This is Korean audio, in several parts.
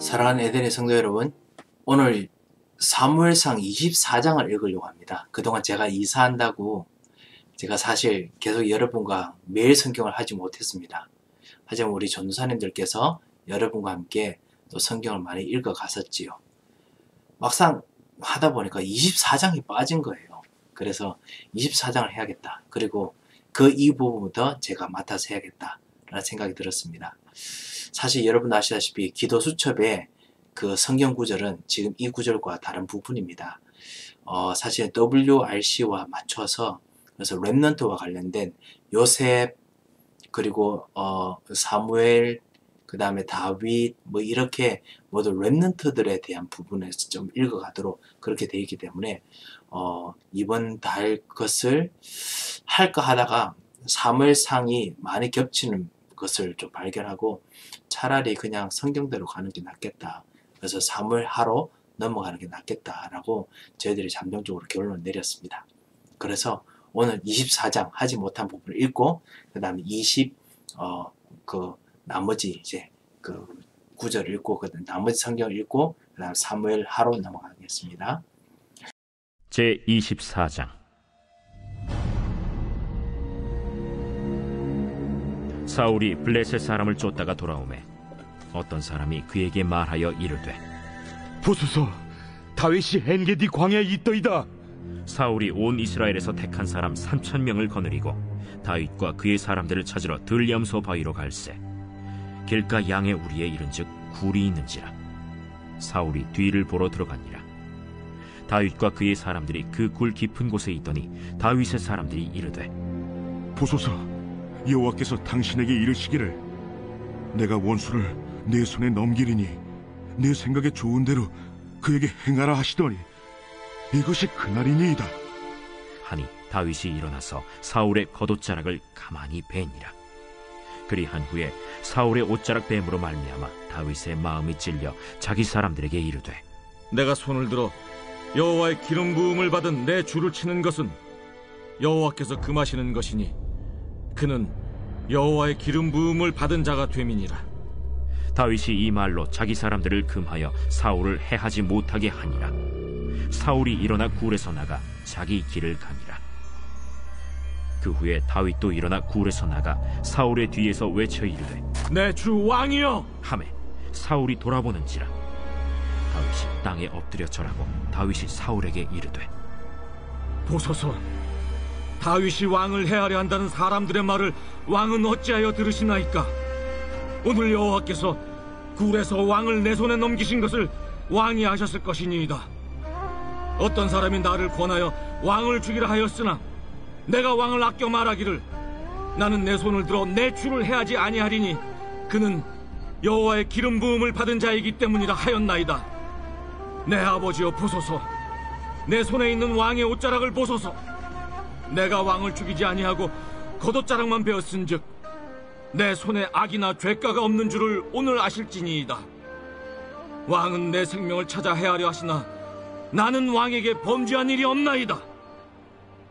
사랑하는 에덴의 성도 여러분, 오늘 사무엘상 24장을 읽으려고 합니다. 그동안 제가 이사한다고 제가 사실 계속 여러분과 매일 성경을 하지 못했습니다. 하지만 우리 전도사님들께서 여러분과 함께 또 성경을 많이 읽어 갔었지요. 막상 하다 보니까 24장이 빠진 거예요. 그래서 24장을 해야겠다. 그리고 그 이 부분부터 제가 맡아서 해야겠다라는 생각이 들었습니다. 사실 여러분 아시다시피 기도 수첩의 그 성경 구절은 지금 이 구절과 다른 부분입니다. 사실 WRC와 맞춰서 그래서 렘넌트와 관련된 요셉 그리고 사무엘 그 다음에 다윗 뭐 이렇게 모두 렘넌트들에 대한 부분에서 좀 읽어가도록 그렇게 되어 있기 때문에 이번 달 것을 할까 하다가 사무엘상이 많이 겹치는 것을 좀 발견하고 차라리 그냥 성경대로 가는 게 낫겠다. 그래서 사무엘하로 넘어가는 게 낫겠다라고 저희들이 잠정적으로 결론을 내렸습니다. 그래서 오늘 24장 하지 못한 부분을 읽고 그 다음에 나머지 이제 그 구절을 읽고 그 나머지 성경을 읽고 그 다음에 사무엘하로 넘어가겠습니다. 제 24장. 사울이 블레셋 사람을 쫓다가 돌아오매 어떤 사람이 그에게 말하여 이르되 보소서, 다윗이 엔게디 광야에 있더이다. 사울이 온 이스라엘에서 택한 사람 3,000명을 거느리고 다윗과 그의 사람들을 찾으러 들염소 바위로 갈새 길가 양의 우리에 이른즉 굴이 있는지라. 사울이 뒤를 보러 들어가니라. 다윗과 그의 사람들이 그 굴 깊은 곳에 있더니 다윗의 사람들이 이르되 보소서, 여호와께서 당신에게 이르시기를 내가 원수를 내 손에 넘기리니 내 생각에 좋은 대로 그에게 행하라 하시더니 이것이 그날이니이다 하니 다윗이 일어나서 사울의 겉옷자락을 가만히 베니라. 그리한 후에 사울의 옷자락 뱀으로 말미암아 다윗의 마음이 찔려 자기 사람들에게 이르되 내가 손을 들어 여호와의 기름 부음을 받은 내 줄을 치는 것은 여호와께서 금하시는 것이니 그는 여호와의 기름 부음을 받은 자가 됨이니라. 다윗이 이 말로 자기 사람들을 금하여 사울을 해하지 못하게 하니라. 사울이 일어나 굴에서 나가 자기 길을 가니라. 그 후에 다윗도 일어나 굴에서 나가 사울의 뒤에서 외쳐 이르되 내 주 왕이여 하매 사울이 돌아보는지라. 다윗이 땅에 엎드려 절하고 다윗이 사울에게 이르되 보소서, 다윗이 왕을 해하려 한다는 사람들의 말을 왕은 어찌하여 들으시나이까? 오늘 여호와께서 굴에서 왕을 내 손에 넘기신 것을 왕이 아셨을 것이니이다. 어떤 사람이 나를 권하여 왕을 죽이라 하였으나 내가 왕을 아껴 말하기를 나는 내 손을 들어 내 주를 해하지 아니하리니 그는 여호와의 기름 부음을 받은 자이기 때문이라 하였나이다. 내 아버지여 보소서, 내 손에 있는 왕의 옷자락을 보소서. 내가 왕을 죽이지 아니하고 겉옷자락만 베었은즉 내 손에 악이나 죄가가 없는 줄을 오늘 아실지니이다. 왕은 내 생명을 찾아 해하려 하시나 나는 왕에게 범죄한 일이 없나이다.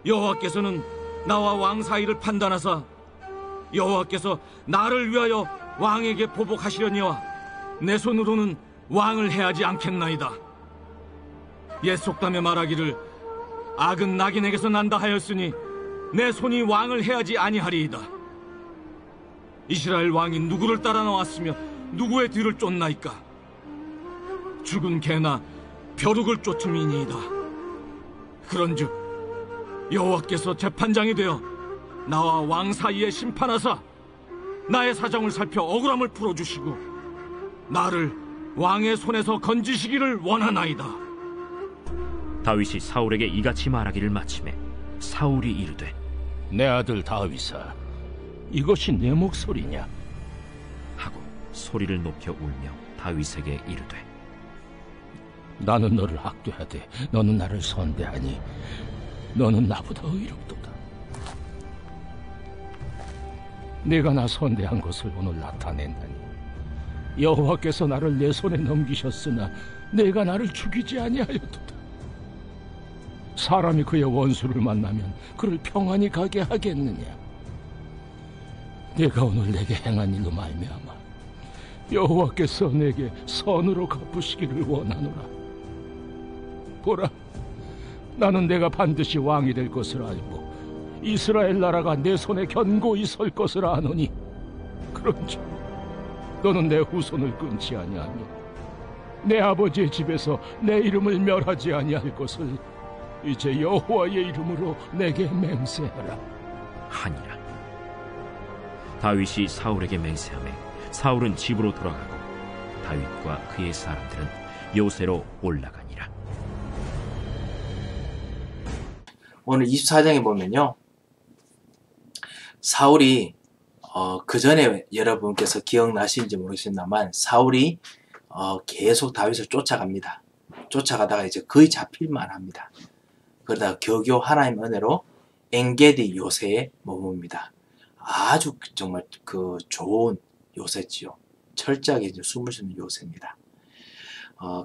여호와께서는 나와 왕 사이를 판단하사 여호와께서 나를 위하여 왕에게 보복하시려니와 내 손으로는 왕을 해하지 않겠나이다. 옛 속담에 말하기를 악은 낙인에게서 난다 하였으니 내 손이 왕을 해하지 아니하리이다. 이스라엘 왕이 누구를 따라 나왔으며 누구의 뒤를 쫓나이까? 죽은 개나 벼룩을 쫓음이니이다. 그런즉 여호와께서 재판장이 되어 나와 왕 사이에 심판하사 나의 사정을 살펴 억울함을 풀어주시고 나를 왕의 손에서 건지시기를 원하나이다. 다윗이 사울에게 이같이 말하기를 마치매 사울이 이르되 내 아들 다윗아, 이것이 내 목소리냐? 하고 소리를 높여 울며 다윗에게 이르되 나는 너를 학대하되 너는 나를 선대하니 너는 나보다 의롭도다. 내가 나 선대한 것을 오늘 나타낸다니 여호와께서 나를 내 손에 넘기셨으나 내가 나를 죽이지 아니하였도다. 사람이 그의 원수를 만나면 그를 평안히 가게 하겠느냐? 내가 오늘 내게 행한 일로 말미암아 여호와께서 내게 선으로 갚으시기를 원하노라. 보라, 나는 내가 반드시 왕이 될 것을 알고 이스라엘 나라가 내 손에 견고히 설 것을 아노니, 그런즉 너는 내 후손을 끊지 아니하며 내 아버지의 집에서 내 이름을 멸하지 아니할 것을 이제 여호와의 이름으로 내게 맹세하라. 하니라. 다윗이 사울에게 맹세하매 사울은 집으로 돌아가고 다윗과 그의 사람들은 요새로 올라가니라. 오늘 24장에 보면요, 사울이 그 전에 여러분께서 기억나시는지 모르겠습니다만 사울이 계속 다윗을 쫓아갑니다. 쫓아가다가 이제 거의 잡힐만 합니다. 그러다가 겨우 하나님 은혜로 엔게디 요새에 머뭅니다. 아주 정말 그 좋은 요새지요. 철저하게 이제 숨을 쉬는 요새입니다.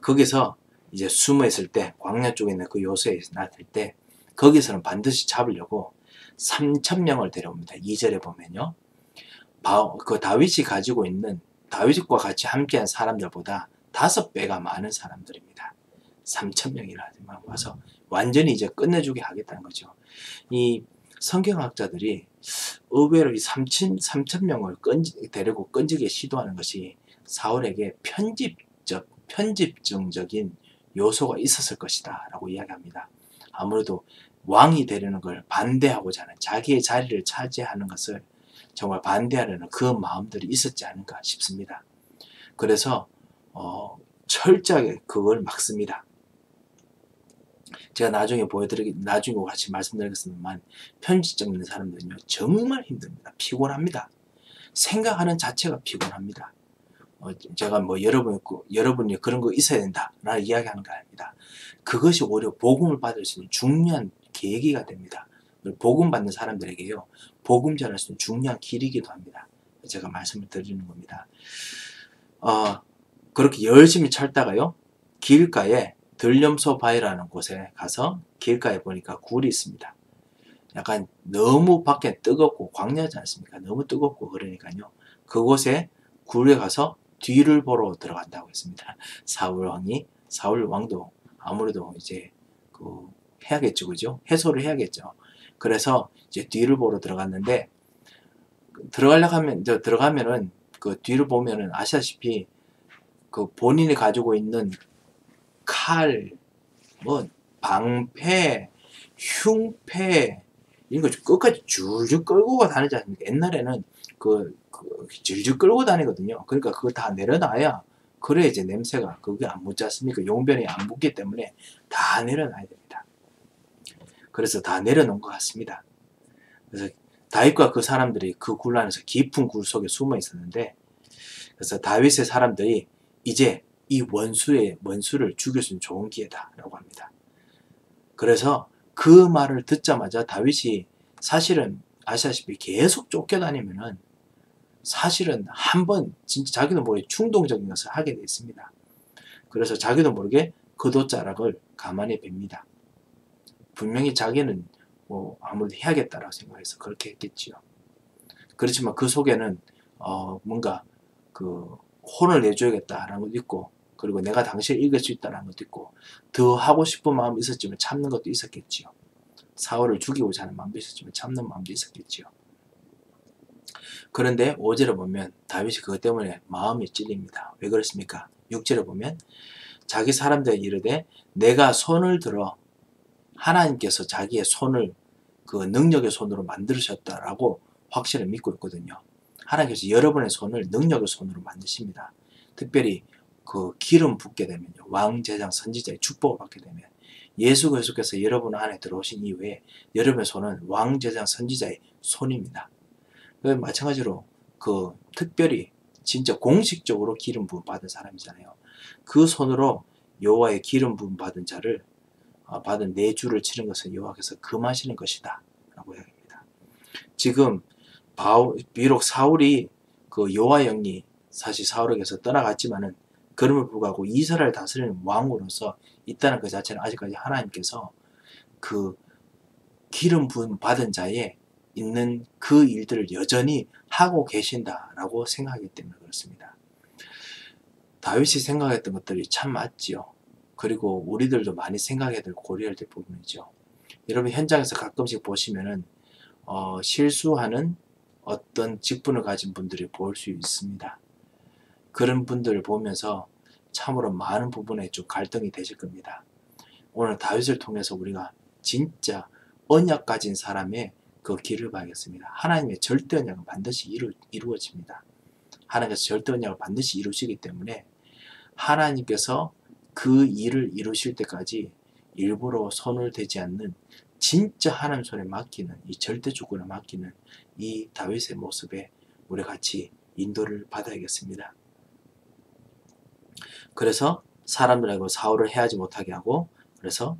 거기서 이제 숨어 있을 때, 광야 쪽에 있는 그 요새에 나설 때, 거기서는 반드시 잡으려고 3,000명을 데려옵니다. 2절에 보면요, 그 다윗이 가지고 있는, 다윗과 같이 함께한 사람들보다 5배가 많은 사람들입니다. 3,000명이나 와서 완전히 이제 끝내주게 하겠다는 거죠. 이 성경학자들이 의외로 이 3,000명을 데리고 끈질게 시도하는 것이 사울에게 편집증적인 요소가 있었을 것이다 라고 이야기합니다. 아무래도 왕이 되려는 걸 반대하고자 하는, 자기의 자리를 차지하는 것을 정말 반대하려는 그 마음들이 있었지 않은가 싶습니다. 그래서 철저하게 그걸 막습니다. 제가 나중에 나중에 같이 말씀드리겠습니다만, 편집점 있는 사람들은요, 정말 힘듭니다. 피곤합니다. 생각하는 자체가 피곤합니다. 제가 뭐 여러분이 그런 거 있어야 된다 라는 이야기하는 거 아닙니다. 그것이 오히려 복음을 받을 수 있는 중요한 계기가 됩니다. 복음 받는 사람들에게요, 복음 전할 수 있는 중요한 길이기도 합니다. 제가 말씀을 드리는 겁니다. 그렇게 열심히 찾다가요, 길가에 들렴소 바위라는 곳에 가서 길가에 보니까 굴이 있습니다. 약간 너무 밖에 뜨겁고 광야지 않습니까? 너무 뜨겁고 그러니까요, 그곳에 굴에 가서 뒤를 보러 들어간다고 했습니다. 사울 왕도 아무래도 이제 해야겠죠, 그죠? 해소를 해야겠죠. 그래서 이제 뒤를 보러 들어갔는데, 들어가면은 그 뒤를 보면은 아시다시피 그 본인이 가지고 있는 칼, 뭐 방패, 흉패, 이런 거 끝까지 줄줄 끌고 다니지 않습니까? 옛날에는 줄줄 끌고 다니거든요. 그러니까 그거 다 내려놔야, 그래 이제 냄새가 그게 안 묻지 않습니까? 용변이 안 묻기 때문에 다 내려놔야 됩니다. 그래서 다 내려놓은 것 같습니다. 그래서 다윗과 그 사람들이 그 굴 안에서 깊은 굴 속에 숨어 있었는데, 그래서 다윗의 사람들이 이제 이 원수를 죽일 수 있는 좋은 기회다라고 합니다. 그래서 그 말을 듣자마자 다윗이, 사실은 아시다시피 계속 쫓겨다니면은 사실은 한번 진짜 자기도 모르게 충동적인 것을 하게 되어 있습니다. 그래서 자기도 모르게 겉옷자락을 가만히 뺍니다. 분명히 자기는 뭐 아무래도 해야겠다라고 생각해서 그렇게 했겠지요. 그렇지만 그 속에는 뭔가 그 혼을 내줘야겠다라는 것도 있고, 그리고 내가 당신을 이길 수 있다는 것도 있고, 더 하고 싶은 마음이 있었지만 참는 것도 있었겠지요. 사울을 죽이고자 하는 마음도 있었지만 참는 마음도 있었겠지요. 그런데 5절에 보면 다윗이 그것 때문에 마음이 찔립니다. 왜 그렇습니까? 6절에 보면 자기 사람들에게 이르되 내가 손을 들어, 하나님께서 자기의 손을 그 능력의 손으로 만드셨다라고 확실히 믿고 있거든요. 하나님께서 여러분의 손을 능력의 손으로 만드십니다. 특별히 그 기름 붓게 되면요, 왕, 제장, 선지자의 축복을 받게 되면, 예수 그리스도께서 여러분 안에 들어오신 이후에 여러분의 손은 왕, 제장, 선지자의 손입니다. 마찬가지로 그 특별히 진짜 공식적으로 기름 부음 받은 사람이잖아요. 그 손으로 여호와의 기름 부음 받은 자를 받은 내 주를 치는 것은 여호와께서 금하시는 것이다 라고 이야기합니다. 지금 비록 사울이 그 여호와 영이 사실 사울에게서 떠나갔지만은, 그럼에도 불구하고 이스라엘 다스리는 왕으로서 있다는 그 자체는 아직까지 하나님께서 그 기름 부음 받은 자에 있는 그 일들을 여전히 하고 계신다라고 생각하기 때문에 그렇습니다. 다윗이 생각했던 것들이 참 맞지요. 그리고 우리들도 많이 생각해야 될 고려해야 될 부분이죠. 여러분 현장에서 가끔씩 보시면은 실수하는 어떤 직분을 가진 분들이 볼 수 있습니다. 그런 분들을 보면서 참으로 많은 부분에 좀 갈등이 되실 겁니다. 오늘 다윗을 통해서 우리가 진짜 언약 가진 사람의 그 길을 봐야겠습니다. 하나님의 절대 언약은 반드시 이루어집니다. 하나님께서 절대 언약을 반드시 이루시기 때문에 하나님께서 그 일을 이루실 때까지 일부러 손을 대지 않는 진짜 하나님 손에 맡기는 이 절대 주권을 맡기는 이 다윗의 모습에 우리 같이 인도를 받아야겠습니다. 그래서 사람들하고 사울을 해하지 못하게 하고 그래서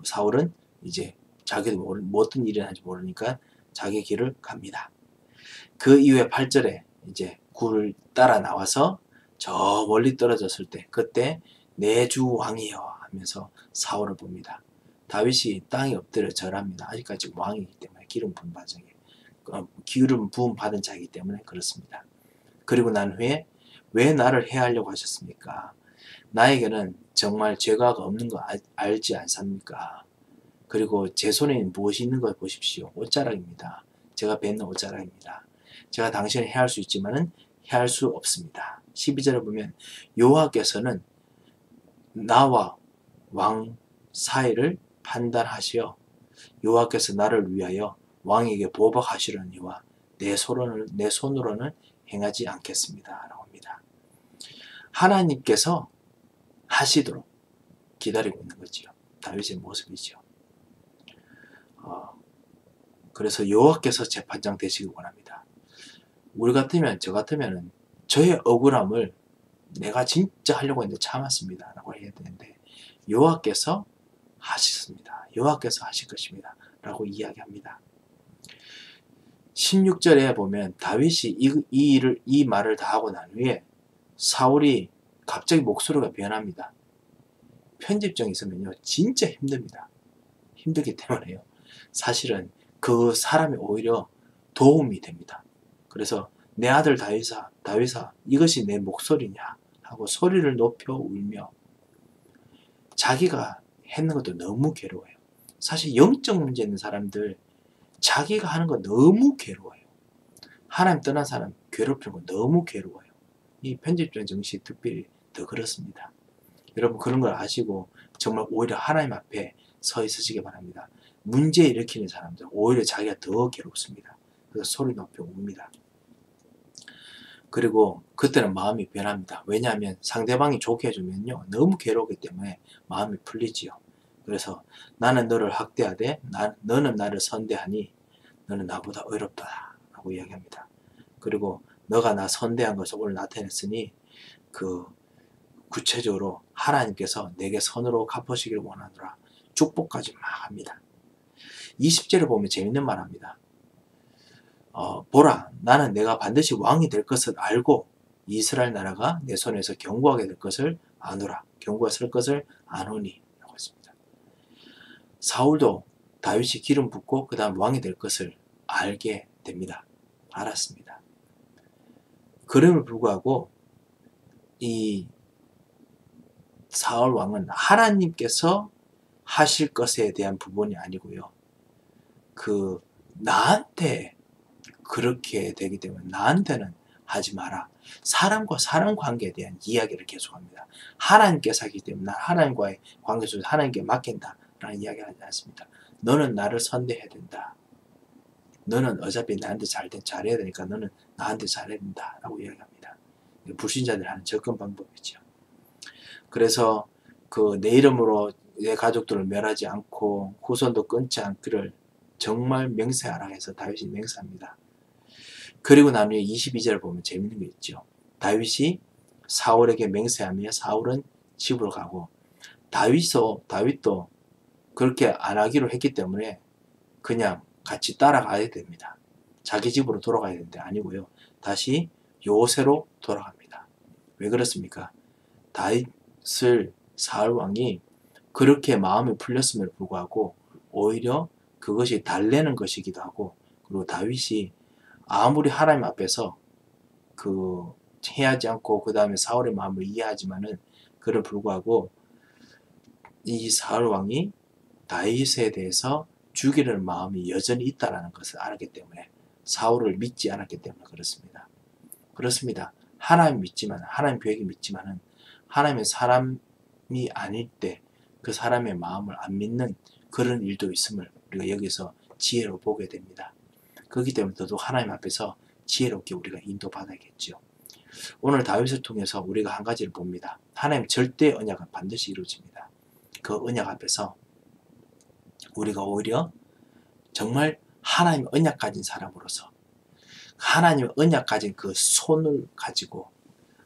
사울은 이제 자기도 어떤 일을 하는지 모르니까 자기 길을 갑니다. 그 이후에 8절에 이제 굴을 따라 나와서 저 멀리 떨어졌을 때 그때 내 주 왕이여 하면서 사울을 봅니다. 다윗이 땅에 엎드려 절합니다. 아직까지 왕이기 때문에 기름 부음 과정에 기름 부음 받은 자이기 때문에 그렇습니다. 그리고 난 후에 왜 나를 해하려고 하셨습니까? 나에게는 정말 죄가 없는 거 알지 않습니까? 그리고 제 손에 무엇이 있는 걸 보십시오. 옷자락입니다. 제가 뱉는 옷자락입니다. 제가 당신을 해할 수 있지만은 해할 수 없습니다. 12절에 보면 여호와께서는 나와 왕 사이를 판단하시어 여호와께서 나를 위하여 왕에게 보복하시려니와 내 손으로는 행하지 않겠습니다. 라고 합니다. 하나님께서 하시도록 기다리고 있는 거지요. 다윗의 모습이죠. 그래서 여호와께서 재판장 되시길 원합니다. 우리 같으면 저 같으면 저의 억울함을 내가 진짜 하려고 했는데 참았습니다. 라고 해야 되는데 여호와께서 하셨습니다. 여호와께서 하실 것입니다. 라고 이야기합니다. 16절에 보면 다윗이 이 말을 다 하고 난 후에 사울이 갑자기 목소리가 변합니다. 편집증이 있으면요 진짜 힘듭니다. 힘들기 때문에요. 사실은 그 사람이 오히려 도움이 됩니다. 그래서 내 아들 다윗아 이것이 내 목소리냐 하고 소리를 높여 울며 자기가 했는 것도 너무 괴로워요. 사실 영적 문제 있는 사람들 자기가 하는 거 너무 괴로워요. 하나님 떠난 사람 괴롭히는 거 너무 괴로워요. 이 편집증 정신이 특별히 더 그렇습니다. 여러분 그런 걸 아시고 정말 오히려 하나님 앞에 서 있으시기 바랍니다. 문제 일으키는 사람들 오히려 자기가 더 괴롭습니다. 그래서 소리 높여 웁니다. 그리고 그때는 마음이 변합니다. 왜냐하면 상대방이 좋게 해주면요 너무 괴로우기 때문에 마음이 풀리지요. 그래서 나는 너를 학대하되 너는 나를 선대하니 너는 나보다 어렵다 라고 이야기합니다. 그리고 너가 나 선대한 것을 오늘 나타냈으니 그 구체적으로 하나님께서 내게 선으로 갚으시기를 원하노라 축복까지 막 합니다. 20절에 보면 재밌는 말 합니다. 보라 나는 내가 반드시 왕이 될 것을 알고 이스라엘 나라가 내 손에서 견고하게 될 것을 아노라 견고했을 것을 아노니 라고 했습니다. 사울도 다윗이 기름 붓고 그 다음 왕이 될 것을 알게 됩니다. 알았습니다. 그럼에도 불구하고 이 사울 왕은 하나님께서 하실 것에 대한 부분이 아니고요. 나한테 그렇게 되기 때문에 나한테는 하지 마라. 사람과 사람 관계에 대한 이야기를 계속합니다. 하나님께서 하기 때문에 난 하나님과의 관계 속에서 하나님께 맡긴다 라는 이야기를 하지 않습니다. 너는 나를 선대해야 된다. 너는 어차피 나한테 잘해야 되니까 너는 나한테 잘해야 된다 라고 이야기합니다. 불신자들이 하는 접근 방법이죠. 그래서 내 이름으로 내 가족들을 멸하지 않고 후손도 끊지 않기를 정말 맹세하라 해서 다윗이 맹세합니다. 그리고 난 후에 22절을 보면 재밌는 게 있죠. 다윗이 사울에게 맹세하며 사울은 집으로 가고 다윗도 그렇게 안 하기로 했기 때문에 그냥 같이 따라가야 됩니다. 자기 집으로 돌아가야 되는데 아니고요. 다시 요새로 돌아갑니다. 왜 그렇습니까? 다윗을 사울 왕이 그렇게 마음이 풀렸음에도 불구하고 오히려 그것이 달래는 것이기도 하고 그리고 다윗이 아무리 하나님 앞에서 해하지 않고 그 다음에 사울의 마음을 이해하지만은 그를 불구하고 이 사울 왕이 다윗에 대해서 죽이려는 마음이 여전히 있다라는 것을 알았기 때문에 사울을 믿지 않았기 때문에 그렇습니다. 그렇습니다. 하나님 믿지만 하나님 계획이 믿지만은 하나님의 사람이 아닐 때 그 사람의 마음을 안 믿는 그런 일도 있음을 우리가 여기서 지혜로 보게 됩니다. 그렇기 때문에 더더욱 하나님 앞에서 지혜롭게 우리가 인도받아야겠죠. 오늘 다윗을 통해서 우리가 한 가지를 봅니다. 하나님 절대 언약은 반드시 이루어집니다. 그 언약 앞에서 우리가 오히려 정말 하나님의 언약 가진 사람으로서 하나님의 언약 가진 그 손을 가지고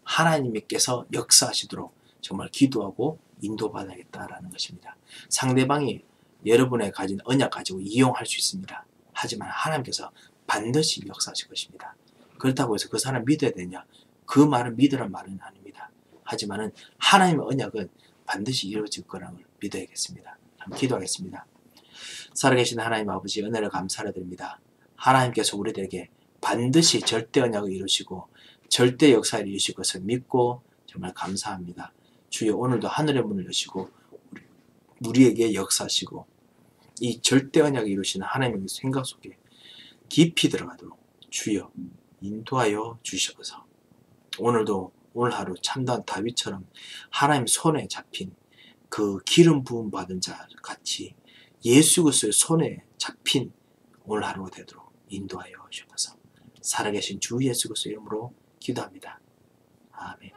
하나님께서 역사하시도록 정말 기도하고 인도받아야겠다라는 것입니다. 상대방이 여러분의 가진 언약 가지고 이용할 수 있습니다. 하지만 하나님께서 반드시 역사하실 것입니다. 그렇다고 해서 그 사람 믿어야 되냐? 그 말은 믿으란 말은 아닙니다. 하지만은 하나님의 언약은 반드시 이루어질 거라는 믿어야겠습니다. 한번 기도하겠습니다. 살아계신 하나님 아버지, 은혜를 감사를 드립니다. 하나님께서 우리들에게 반드시 절대 언약을 이루시고 절대 역사를 이루실 것을 믿고 정말 감사합니다. 주여, 오늘도 하늘의 문을 여시고 우리에게 역사하시고 이 절대 언약을 이루시는 하나님의 생각 속에 깊이 들어가도록 주여 인도하여 주시옵소서. 오늘도 오늘 하루 참다운 다윗처럼 하나님 손에 잡힌 그 기름 부음 받은 자 같이 예수 그리스도의 손에 잡힌 오늘 하루가 되도록 인도하여 주옵소서. 살아계신 주 예수 그리스도 이름으로 기도합니다. 아멘.